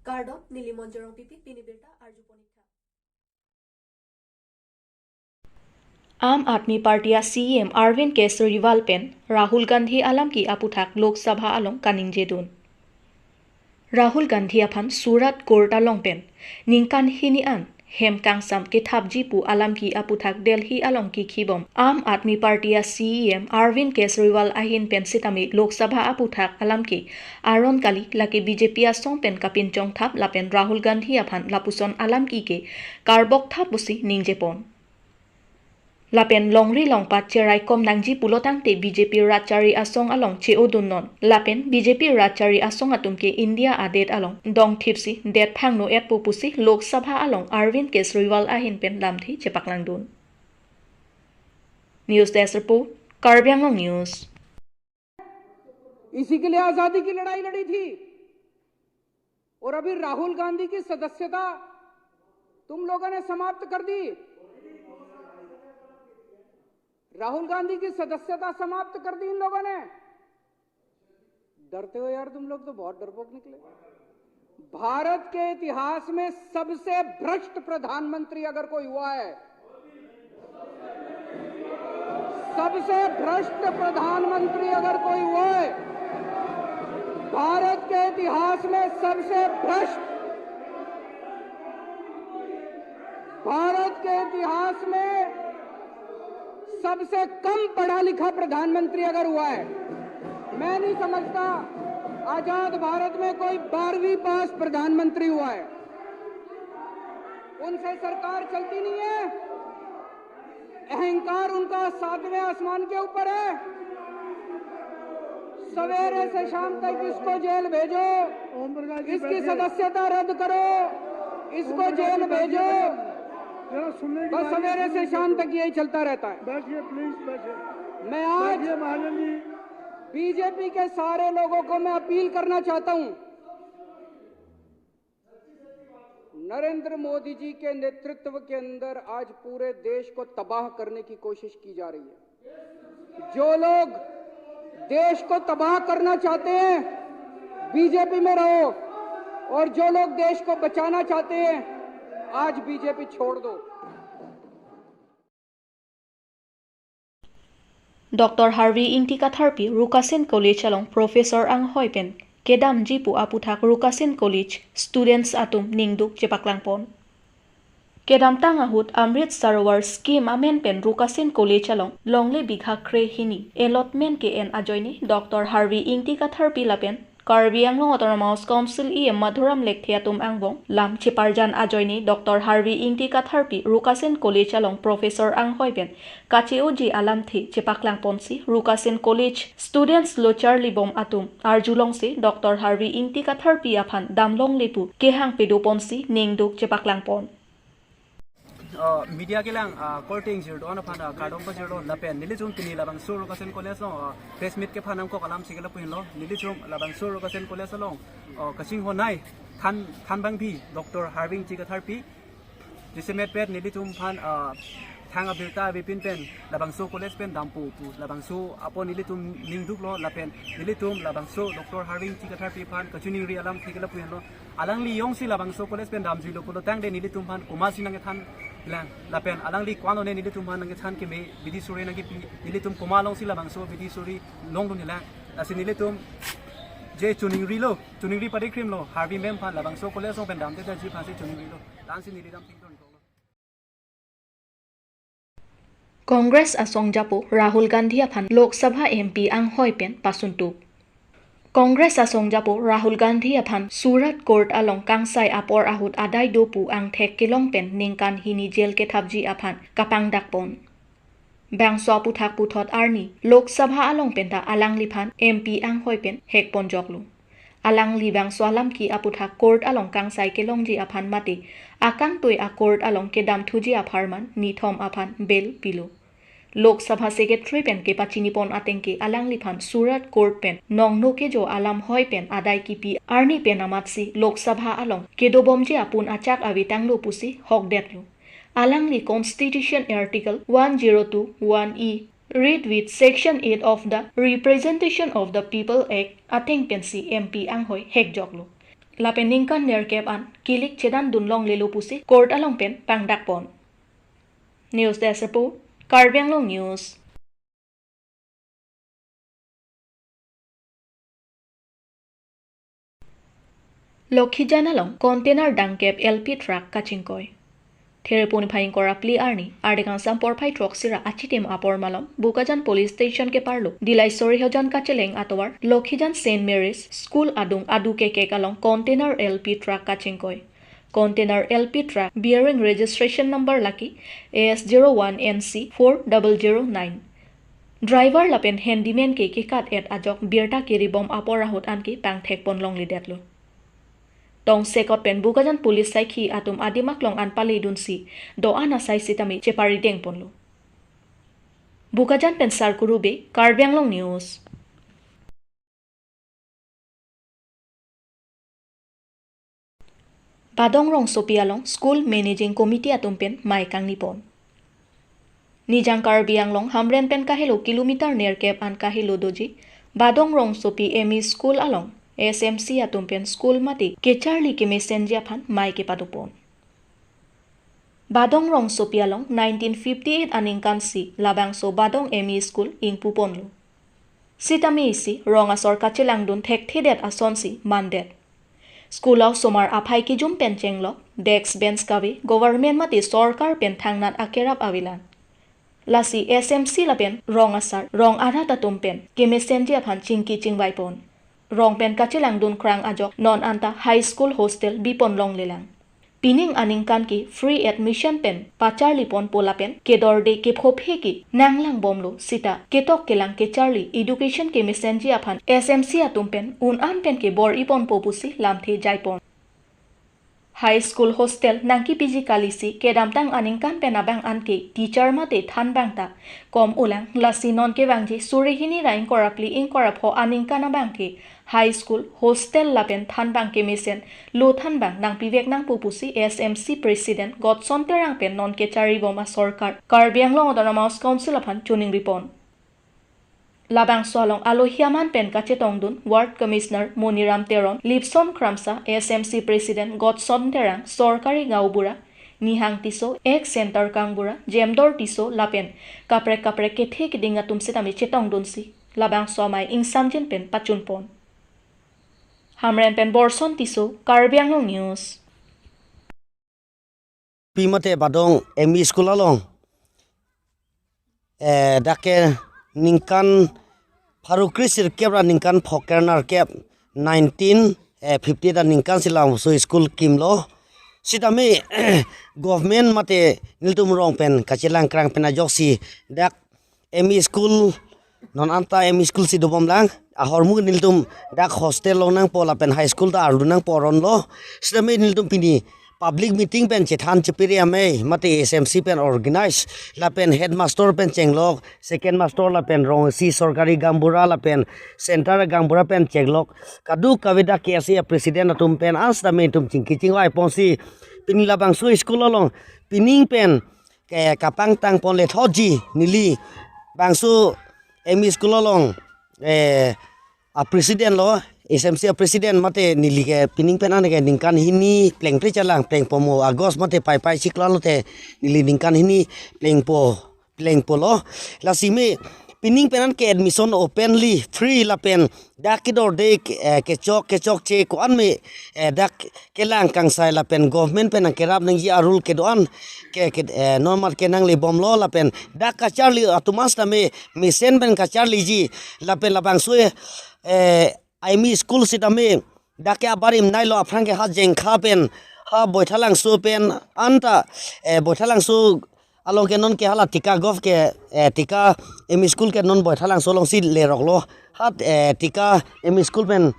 Karbi Anglong pipi pinibirta arjuponitha. Aam Aadmi party CM Arvind Kejriwal पेन राहुल गांधी आलम की आपुथाक लोकसभा आलों कानिंगजेदुन राहुल गांधी अफान सूरत कोर्ट आलों पेन निंकान हिनी आन हेम कांगसाम के थाबजीपु आलम की आपुथाक दिल्ली आलों की खिबम आम आदमी पार्टी सीएम अरविंद केजरीवाल आहिन पेन सितामी लोकसभा आपुथाक आलम की आरोन काली लाके बीजेपी असों पेन कापिन चोंग थाप लापेन राहुल गांधी अफान लापुसन आलम की के कारबक थाप busy निंगजेपोन Lapen longri longpat cerai kom nangji pulotang te BJP Ratchari asong along che odunnon. Lapen BJP Ratchari asong atum ke India adet along dong thipsi det phangno et popusi Lok Sabha along Arvind Kejriwal ahin pen lamthi chepaklang dun. News Desk Report, Karbi Anglong News. इसी के लिए आजादी की लड़ाई लड़ी थी और अभी राहुल गांधी की सदस्यता तुम लोगों ने समाप्त कर दी। राहुल गांधी की सदस्यता समाप्त कर दी इन लोगों ने। डरते हो यार, तुम लोग तो बहुत डरपोक निकले। भारत के इतिहास में सबसे भ्रष्ट प्रधानमंत्री अगर कोई हुआ है, सबसे भ्रष्ट प्रधानमंत्री अगर कोई हुआ है, भारत के इतिहास में सबसे भ्रष्ट, भारत के इतिहास में सबसे कम पढ़ा लिखा प्रधानमंत्री अगर हुआ है, मैं नहीं समझता आजाद भारत में कोई 12वीं पास प्रधानमंत्री हुआ है। उनसे सरकार चलती नहीं है, अहंकार उनका 7वें आसमान के ऊपर है। सवेरे से शाम तक इसको जेल भेजो, इसकी सदस्यता रद्द करो, इसको जेल भेजो, बस सवेरे से शाम तक यही चलता रहता है। बैठिए प्लीज, बैठिए। मैं आज बीजेपी के सारे लोगों को मैं अपील करना चाहता हूं, नरेंद्र मोदी जी के नेतृत्व के अंदर आज पूरे देश को तबाह करने की कोशिश की जा रही है। जो लोग देश को तबाह करना चाहते हैं बीजेपी में रहो, और जो लोग देश को बचाना चाहते हैं आज बीजेपी छोड़ दो। Dr. Harvey Intikatharpi Rukasin College along Professor Ang Hoipen Kedam Jipu Aputhak Rukasin College Students Atum Ningduk Chepaklangpon Kedam Tangahut Amrit Sarovar Scheme Amen Pen Rukasin College along Longle Bigha Kre Hini Allotment ke en ajoini Dr. Harvey Intikatharpi Lapen Karbi Anglong Autonomous Council Madhuram Lekthiatum Angbong Lam Chiparjan ajoini Dr. Harvey Intikatharpi Rukasin College along Professor Ang Hoipen Kacheo alam thi Chepaklang Ponsi Rukasin College Students Lochar Libom Atum Arjulong se Dr. Harvey Intikatharpi Aphan Damlong Lepu Kehang Pedo Ponsi Ningduk Chepaklang Pon media के लांग courting zero on फाना कार्डों पर zero लपेन नीली चुम तिनी लबंग सुर रुकासेन college लो press meet के फानम को कलाम सिगला पुइन लो नीली चुम लबंग सुर रुकासेन कॉलेज लो कसिंग हो नाई थान बंग भी डॉक्टर हार्विंग चिकाथारपी जिसे मेट पेट नीली चुम फान थांग अबिरता विपिन पेन लबंगसो कॉलेज पेन दामपू लबंगसो अपो नीली तुम निंगदुक लो लपेन नीली तुम लबंगसो डॉक्टर हार्विंग चिकाथारपी फान कचुनिंग रि अलाम थिगला पुइन लो अलंगली योंगसी लबंगसो कॉलेज पेन दामजी लो पुलो तांग दे नीली तुम फान कुमासी नंगे थान लापेन अलंगली क्वानो ने नीली तुम फान नंगे थान के मे विधि सुरे नंगे नीली तुम कुमालों सी लबंगसो विधि सुरी लोंग दु निला असी नीली तुम जे चुनिंग रि लो चुनिंग रि पदे क्रीम लो हार्वी मेम फान लबंगसो कॉलेज पेन दाम ते जी फांसी चुनिंग रि लो दांसी नीली दाम थिग Congress Asong Japo Rahul Gandhi Aphan Lok Sabha MP Ang Hoipen Pasuntuk Congress Asong Japo Rahul Gandhi Aphan Surat Court along Kangsai Apor Ahut Adai Dopu Ang Thek Kilong Pen Ningkan Hini Jail ke Thabji Aphan Kapang Dakpon Bang So Puthak Puthot Arni Lok Sabha along Penta Alang Lipan MP Ang Hoipen Hek Ponjoklu Alang li bang so alam ki aputhak court along Kangsai Kelong ji aphan mati akang toi a court along Kedam Thuji apharman Nithom aphan bel pilu Lok Sabha Secretary pen ke pachinipon atengke alang liphan Surat Court pen nongno ke jo alam hoi pen adai kipi arni pen amatsi Lok Sabha along kedobomje apun achak avitang lo pusi hok detlu alang li Constitution Article 102 1E read with Section 8 of the Representation of the People Act ateng pensi MP ang hoi hek joklu lapen ningkan nerkep an kilik chedan dunlong lelu pusi court along pen pangdak pon. News Desk Report, Karbi Anglong News. Lokhijan along container dangkep LP truck kachingkoi. Thereponi phaing kora pli arni ardekan sampor phai truck sira achitem apor malom Bukajan police station ke parlo dilai sori hojan kacheleng atowar Lokhijan St Mary's school adung adu ke along container LP truck kachingkoi. Container LP truck bearing registration number lucky AS01NC 4009. Driver lapen handyman ke kat et ajok birta kiri bom aporahut anki pang thek pon long lidetlo. Tong sekot pen Bukajan police sai khi atum adimak long an pali dunsi do ana sai sitami chepari deng ponlo. Bukajan pen sarkurube Karbi Anglong News. Badong rong sopialong school managing committee atum pen mai kang nipon. Nijang Karbi Anglong hamren pen kahilo kilometer nerkep an kahilo doji Badong rong sopi ME school along SMC atumpen school mati kecharli ke messenger phan mai ke padupon. Badong rong sopialong 1958 aningkan si labang so Badong ME school ing puponlo. Sitami isi rong asor kachelang dun thek thedet ason si mandet. School of somar aphai ki jum pen chenglo desk bench kawi government mati sorkar pen thangnat akerap awilan. Lasi SMC lapen rong asar rong adha tatumpen ke messenger phan chingki chingbai pon. Rong pen kachelang dun krang ajok non anta high school hostel bipon long lelang. Pining aningkan ki free admission pen pacharli pon pola pen kedor de ke phophe ki nanglang bomlo sita ketok kelang ke charli education ke messenger aphan SMC atum pen un an pen ke bor ipon popusi lamthe jaipon. High school hostel nangki PG kalisi kedamtang aningkan pen abang anke teacher mate than bangta kom ulang lasi non ke bangji surihini rain korapli in korapho aningkan abang ke high school hostel lapen than bang ke mesen lo than bang nang pivek nang pupusi SMC president Godson terang pen non ke chari boma sarkar Karbi Anglong autonomous council aphan tuning ripon. Labang solong alohiaman pen kachetongdun ward commissioner Moniram Teron Lipson Kramsa SMC president Godson terang sorkari gaubura nihang tiso ek center kangbura jemdor tiso lapen kapre kethe kidinga tumse tami chetongdun si labang somai ingsamjen pen pachun pon. Hamren pen borson tiso Karbi Anglong News. Pimate Badong ME school along dake ningkan Farukrisir kebra ningkan phokernar kep 1950 da ningkan silang so school kimlo sitami government mate niltum rong pen kachilang krang pen ajoksi dak ME school non anta ME school si dobom lang ahormu niltum dak hostel lo nang pola pen high school da ardu nang poron lo sitami niltum pini public meeting pen chethan chipiri ame mate SMC pen organize la pen headmaster pen chenglok second master la pen rong si sorkari gambura la pen center gambura pen chenglok kadu kavida kesi president atum pen as da me tum chingki chingwai ponsi pin la bang so school along pining pen ke kapang tang pon le thoji nili bang so ME school along a president lo SMC president mate nili ke pining pen an ke ningkan hini pleng tre chalang pleng pomo agos mate pai siklan te nili ningkan hini pleng po lo la sime pining penan ke admission openly free la pen dakidor de ke chok che ko an me dak kelang kang sai la pen government pen ke rap nang ya rule ke doan ke normal ke nang le bom lo la pen dak ka charli atumas ta me sen pen ka charli ji la pen la bang sue ME school sitame dake abarim nailo afrang ke ha jeng kha pen ha boithalang su pen anta boithalang su along ke non ke hala tika gov ke tika ME school ke non boithalang so long si le rok lo hat tika ME school pen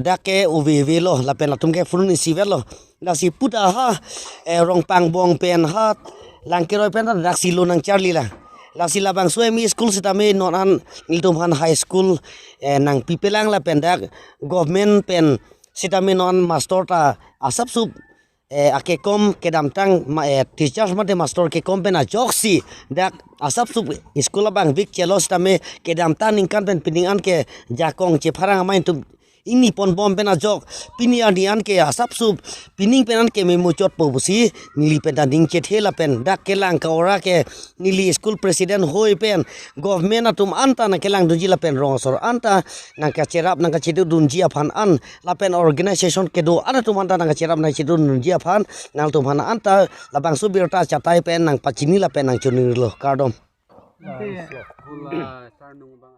dake uvi lo la pen latum ke furun si velo la si puta ha rong pang bong pen hat lang ke roi pen dak si lo nang charli la la sila bang so ME school sitame non an niltum han high school nang pipelang la pen dak government pen sitame non master ta asap sub ake kom kedam tang teachers mate master ke kom pen a joksi dak asap sub school bang big chelos tame kedam tan ningkan pen pining an ke jakong che pharang main tum ini pon bom pena jok pini adian ke asap sup pining penan ke memo chot po busi nili penta ding ke thela pen dak kelang ka ora ke nili school president hoi pen government atum anta na kelang dunji la pen rong sor anta nang ka cherap nang ka chidu dunji aphan an la pen organization ke do ana tum anta nang ka cherap nang chidu dunji aphan nang tum hana anta la bang subir ta chatai pen nang pachini la pen nang chunir lo kardom Kula sarnung bang